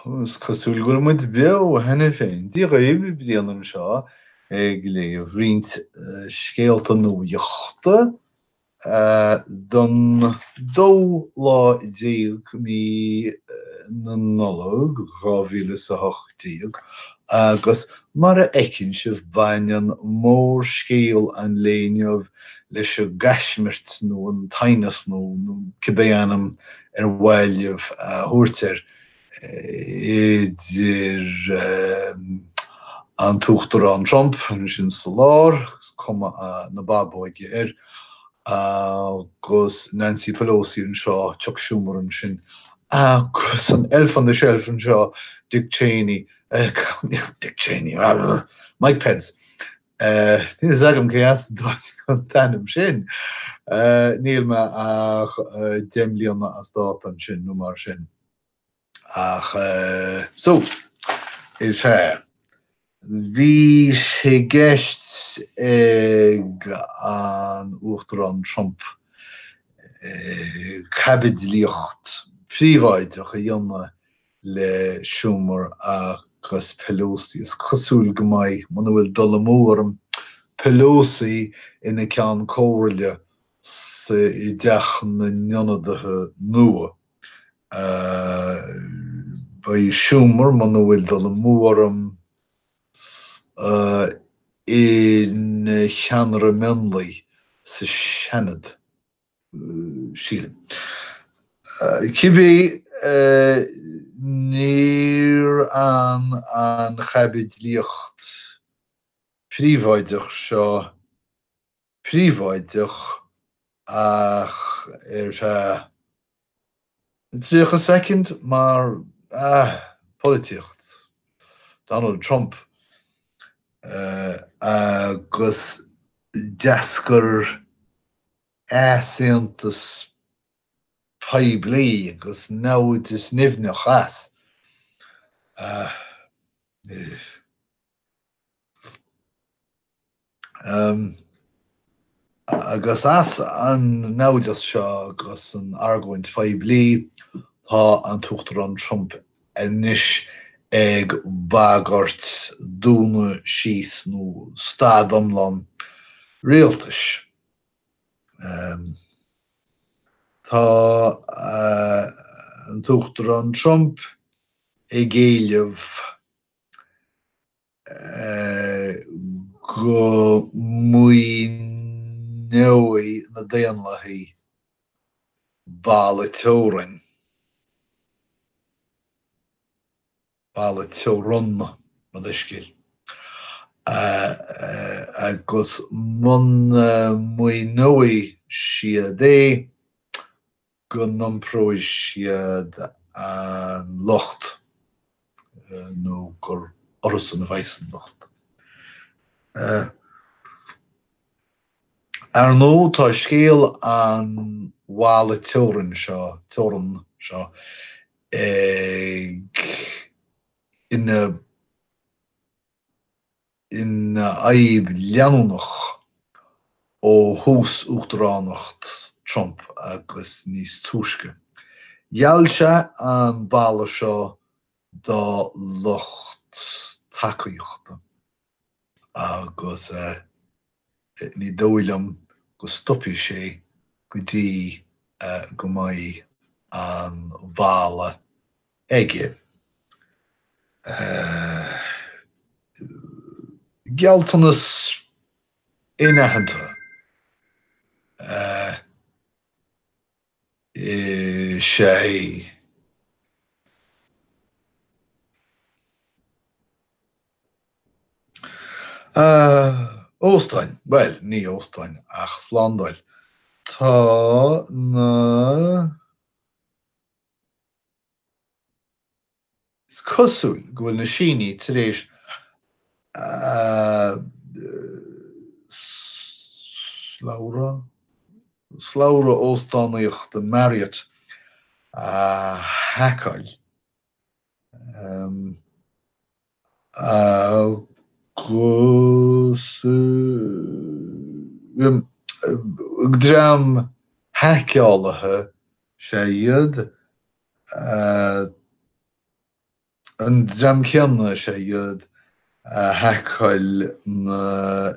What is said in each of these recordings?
cosúil gur muid beo hena féin. Dí raibh bhíanam seo ag léomh riint scéalta nuaíochta don 12 mí na nullag 2018 agus mar a ecinn sibh baineann mór scéal an léineh leis a gasmirt nó an tainas nó cibéanam bhailimh thuairtear idir an tuachtar an Trump sin salár cuma na babóige agus Nancy Pelosi an seo, Chuck Schumer an sin, agus an elf on the shelf an seo, Dick Cheney, Mike Pence. Ní is agam céas an tanam sin. Níl me ach demlíonna as dát an sin nó mar sin. Ach, so, is bhí sé gceist ag an uachtar an Trump cabidlíocht príomhaideach a dhéanamh le Schumer agus Pelosi. Is cosúil go mbeidh man bhfuil dul amórm Pelosi ina ceann comhairle sa I dteach na nionadaithe nua. Ba Schumer man bhfuil dul amórm in cheanra menlaí sa Seanad síle. Cibé níor an chabidlíocht príomhaideach seo príomhaideach ach tríocha second mar políocht Donald Trump agus deascar éasántas poiblí agus náid is nimhnach as. Agus as an náidas seo agus an argóint poiblí tá an tuachtar an Trump inis ag bagart dúna síos nó stadomlan réaltais. Tá an tuachtar an Trump ag éileamh go muoinneoí na déanlaí bála teorainn. Bála teorunna na dtiscil. Agus man muoinneoí siad go nompróid siad an locht nó gur oras an bhaisen locht. Ar nó tá scéal an bhála teorann seo ag ina aib leanúnach ó hús uachtaránacht Trump agus níos túisce. Gheall sé an bála seo dá locht tacaíochta agus ní dóilem go stoppi sé go dtí go mbeidh an bála aige. Gealltanas éineachanta sé Óstáin, well, ní Óstáin ach Slandáil. Tá na cosúil go bhfuil na síní tar éis sláire óstánaíocht de Marriott Hacáil. Agus dram haceálathe sé iad An jam ceanna sé iad heáil na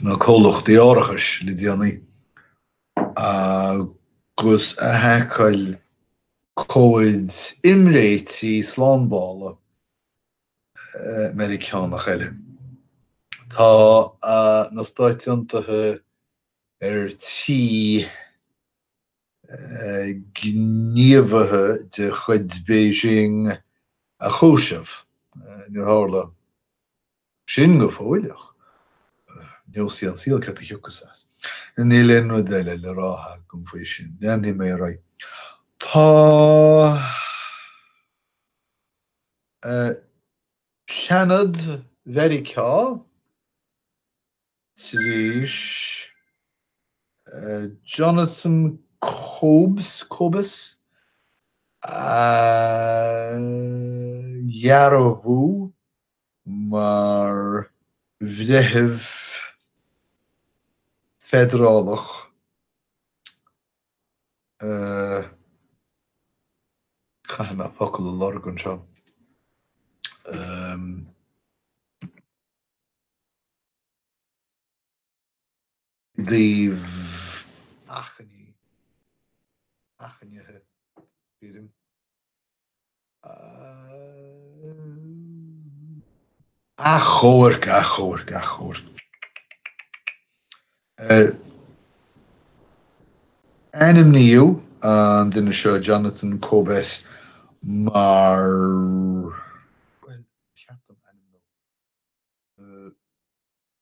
na cólacht áirichas le déanaí agus a heáil cóid imréití slánbála Americánach eile. Tá na Stáit Untathe tí gníomhathe de chuid Beijing a chúiseamh níor tharla sin go fóileach. Níos an síl ce thiocas as. Ní léon rud eile le rátha gom faoi sin. Leanaí mé ra. Tá seanad Vericá Sríis Jonathan Cobus Jarrahú mar bhreithimh federálach Caithfim me focail le lorgan seo. Díomh achanithe bírim. Chóirc. Ainm níú an duine seo Jonathan Cobus mar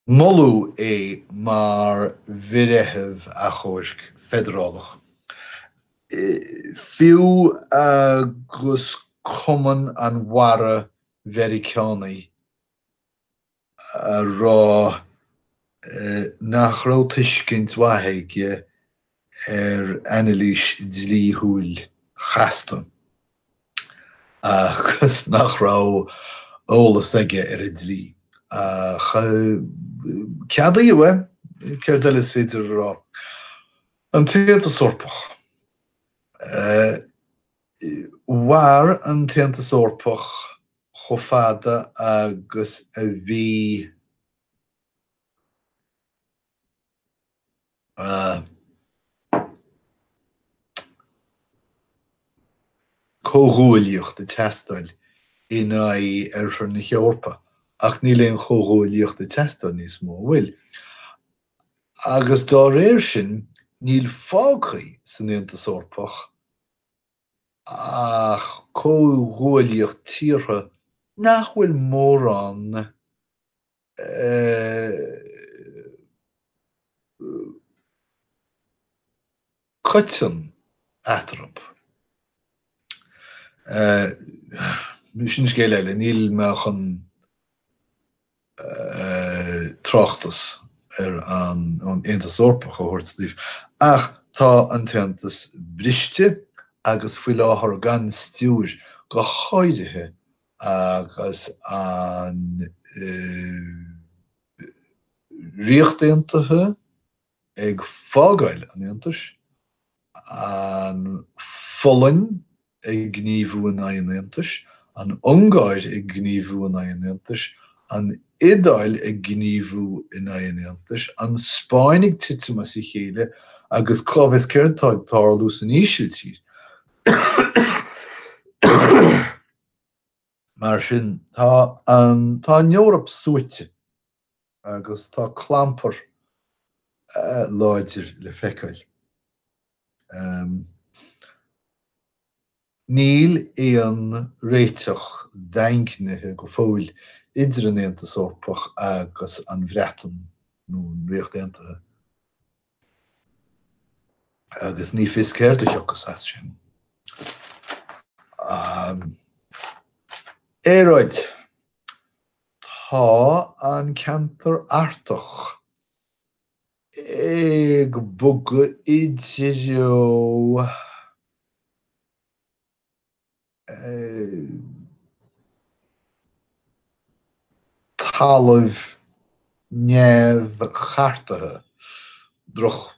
molú é mar bhreithimh a chóirc federálach. Fiú agus cumann an mhara Vericánaí rá nach rá tuiscint wathaige annalís dlíthúil chasta agus nach rá ólas aige a dlí. Ceadaí céir deile féidir rá. An Téanta Sorpach. War an Téanta Sorpach cho fada agus a bhí cóghúilíocht de testáil in ar na Cheorpa. Ach ní léon cóghúilíocht de testáil níos mó bhfuil. Agus dá réir sin níl fágaí san Téanta Sorpach ach cóghúilíocht tíortha nach bhfuil mórán cuiteann atarab. Sin scéal eile, níl meachchan tráchtas ar an Téanta Sorpach a thabhairt stíomh. Ach tá an Téantas Briste agus faoi láthair gan stiúir go háirithe agus an riachtaontaithe ag fágáil an Aontais, an Folin ag gníomhú an Aontais, an Ungáir ag gníomhú an Aontais, an Idáil ag gníomhú in Aontais, an Spáin ag titmas i chéile agus clábhas ceirtáid tarlú san ísiltír. Mar sin tá an Eorop suaite agus tá clampar láidir le feiceáil. Níl éon réiteach daingnithe go fóil idir an Téanta Sorpach agus an bhreatain nó an riachtaontaithe. Agus ní fios céirte teachas as sin. Éráid, tá an ceantar artach ag bugadh idirú talamh neamhchartathe droch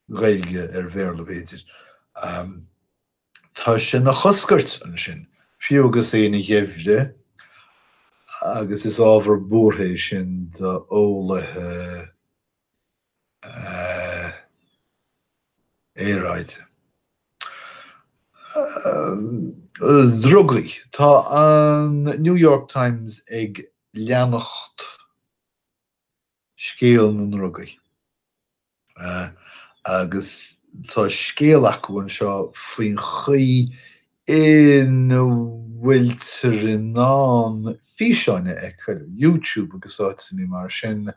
gailge bhéle béidir. Tá sin na choscairt an sin. Fiú agus é na dhéimhre agus is ábhar búrtha sin de ólathe éráide. Drugaí Tá an New York Times ag leannacht scéal na drugaí. Agus tá scéal acuin seo faoin chaí in bhfuiltar in ná físeáine ag YouTube agus áitaní mar sin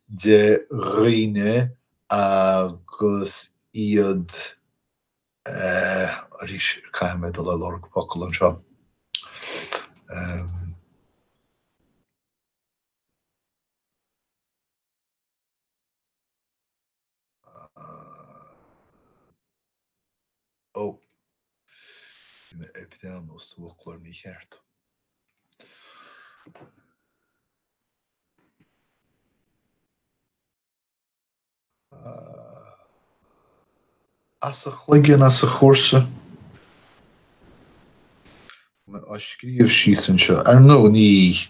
de riine agus iad rís caiime do le lorg pocail an seo. Ó epidéan os bhchlar ní cheart. As a chluigean as a chóirsa a scríomh síos an seo. Ar nó ní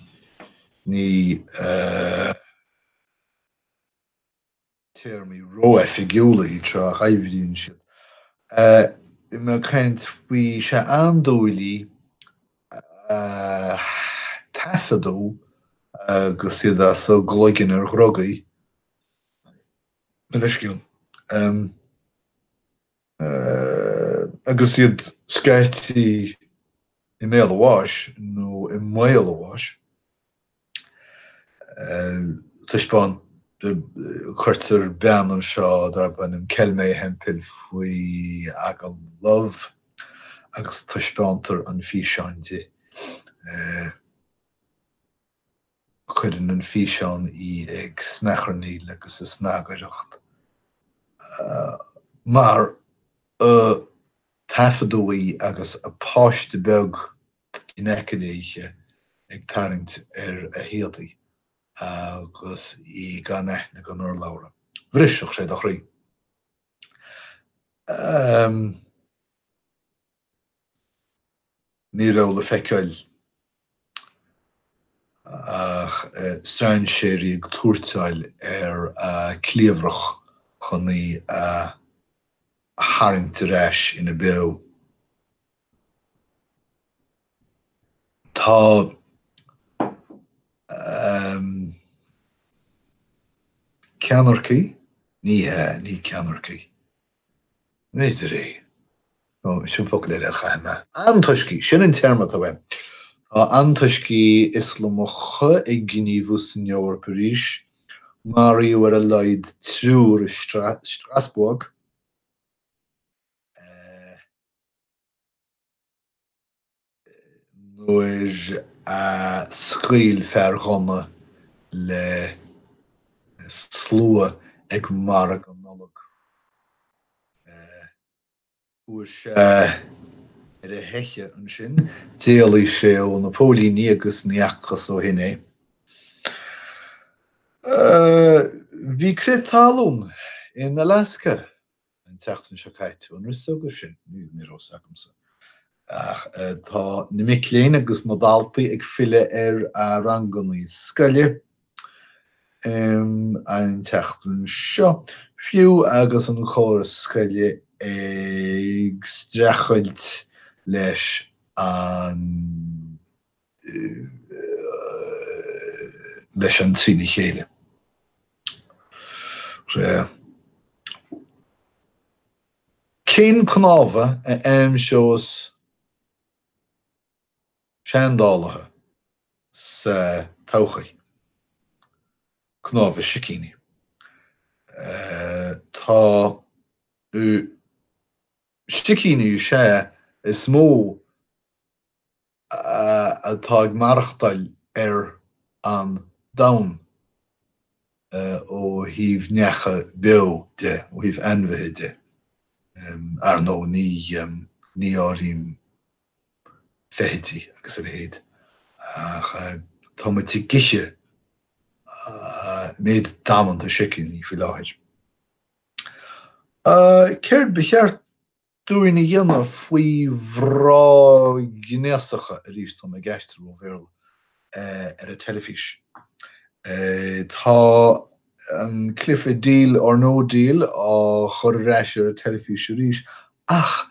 téirmí ró figiúlaí tre chaimhríonn siad. Me chaint bhí sé andóilí tafadó agus iad as a glóigean ar chrogaí. Leisciún. Agus iad scairtí I méal amháis nó I mail amháis. Tuispáin chuirtar bean an seo dar ban ceilmé hempil faoi agal love agus tuispántar an físeáinte. Chuireann an físeán I ag smecharní legus is snágaireacht. Mar tafadóí agus a páiste beg in ecadéiche ag tarint ar a héaldaí agus I gan ethna gan ar lára. Bhriseach sé do chraí. Ní rá le feiceáil ach strain séirí ag túirteáil ar cléomhrach chunaí haint reis ina beo. Tá ceanarcaí? Ní ceanarcaí. Néidir é. Sin focail le chaime. Antaiscí, sin an terma tá bhain. Tá antaiscí islamacha ag gníomh san leabhar París, marí war a leid trúr Strasbourg. Nuair scaoil fear chuma le slua ag marg an nolog. Uair ar a heiche an sin, déalaí sé ó na pólíní agus neachchas ó hinné. Bhí crith talún in Alaska an teachtain seo caite an risóga sin, ní rós agam sa. Tá na micléin agus na daltaí ag file ar rangannaí scoile an teachtain seo. Fiú agus an chóras scoile ag strachailt leis an tína chéile. Cén cnábha a seos seandálathe sa tochaí. Cnábha sicíní. Tá sicíní sé is mó atá ag marachtáil ar an dain ó híomh necha beo de, ó híomh anmhaithe de. Ar nó ní áirín feithití agus a héad. Tá mu tí giche méid dáman a sicíní fi láthir. Ceir becheart dúine dhéanamh faoi bhrá gnéasacha a ríos tá a gceiste ó bhéal ar a telefís. Tá an clifa díal or no díal á chur reis ar a telefís a ríis ach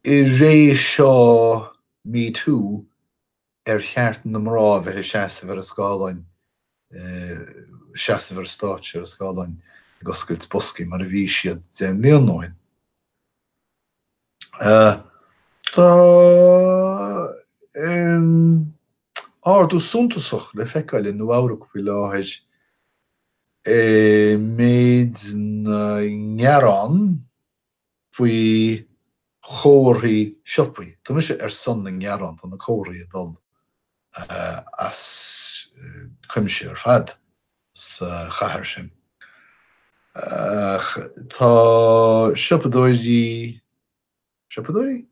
I ré seo mí tú ar cheart na mrá bheit seaamh ar a scálainn seaamh ar stáit ar a scálainn goscailt bosci mar a bhí siad léonóin. Tá ardú suntasach le feiceáil in nuamhrach bhí láthir méid na ngearán faoi chóirí siopaí. Tá sé ar son na ngearán tá na chóirí a dul as cuimse ar fad sa chathair sin. Tá siopadóirí siopadóirí?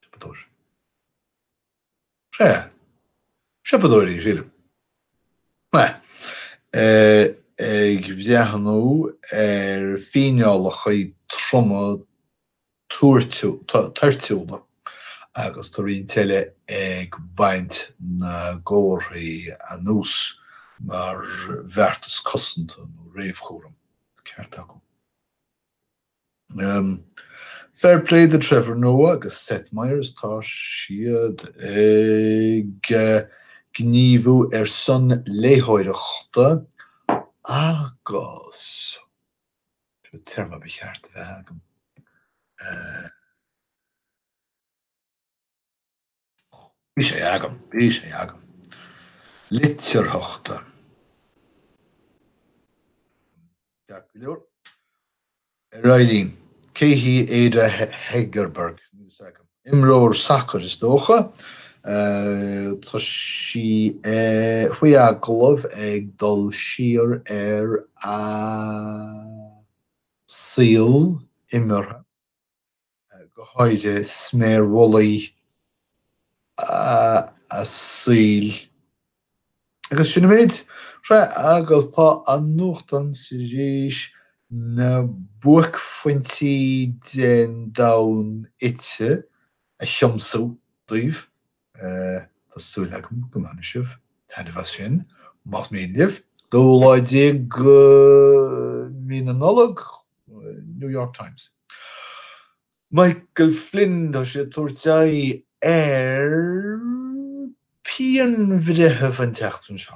Siopadóir. Siopadóirí riile. Ag bheathanú ar fíneálacha troma tuirtiúla agus tá rion teile ag baint na ggóirí a nús mar bheartas cosanta nó réamhchúram ceart acu. Fair play de Trevor Noah agus Seth Meyers tá siad ag gníomhú ar son léthóireachta agus terma becheart a bheith agam. Bhí sé agam. Litirthachta. Ceart go leor. Ráidín, Céhí Éadra Hegerberg. Imróir sacr is dócha. Tá sí faoi aglah ag dul siar ar a síl imirtha go háide sméarholaí a síl. Agus sinna méid agus tá an nuachtan sa réis na buachfuintí den dain ite a thiomsú daoibh. Tásúil agam go mbeadh sibh taine bheith sin más méadamh dóláide go mína nollag New York Times. Michael Flynn tá sé tuairteáil ar pian bhreithimh an teachtain seo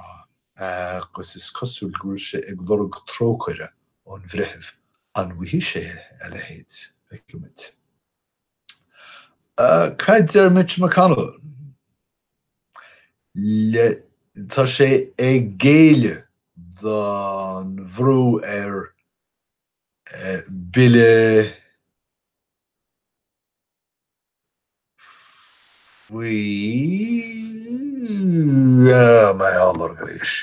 agus is cosúil gúil sé ag lorg trócaire ón bhreithimh an bhuihí sé a lehéad feicimiid. Caid ar Mitch McConnell tá sé ag géile don bhrú ar bille faoi mé álar go éis.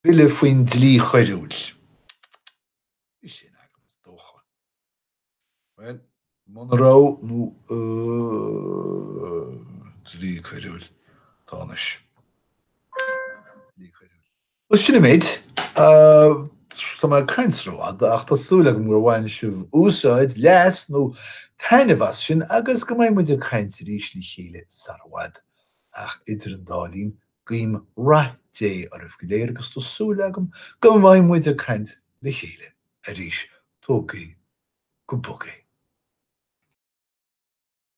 Bille faoin dlí choiriúil. Bhí sin agam dócha. Well, Monró nó dlí choiriúil tánis. Sinna méid tá mar caiintsrád ach tásúla go mór bhhain sibh úsáid leas nó taine bheas sin agus go mbeidh muid a caint ríis le chéile sarhad ach idir an dálín guím raté armh go léir agus tásúla agam go mbeidh muid a caint le chéile a ríis tógaí go bogé.